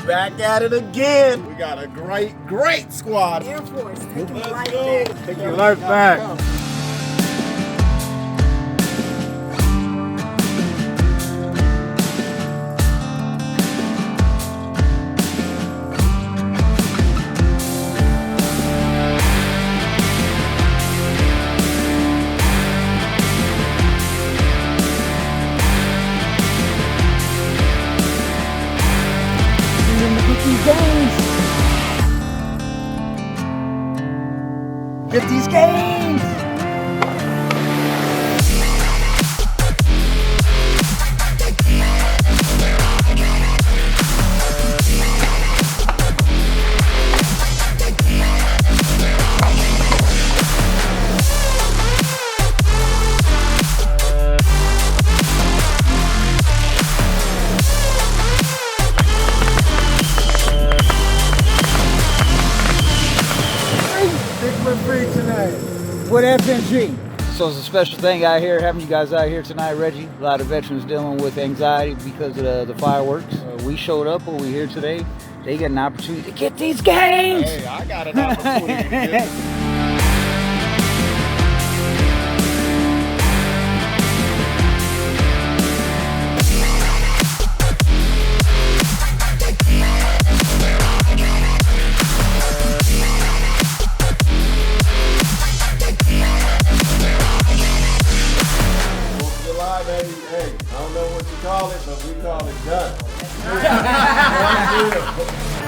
Back at it again. We got a great squad. Air Force, take your life go. back. Take your life back. Get these gains! What FNG? So it's a special thing out here, having you guys out here tonight, Reggie. A lot of veterans dealing with anxiety because of the fireworks. We showed up over here today. They get an opportunity to get these games. Hey, I got an opportunity to get it. Hey, I don't know what you call it, but we call it done.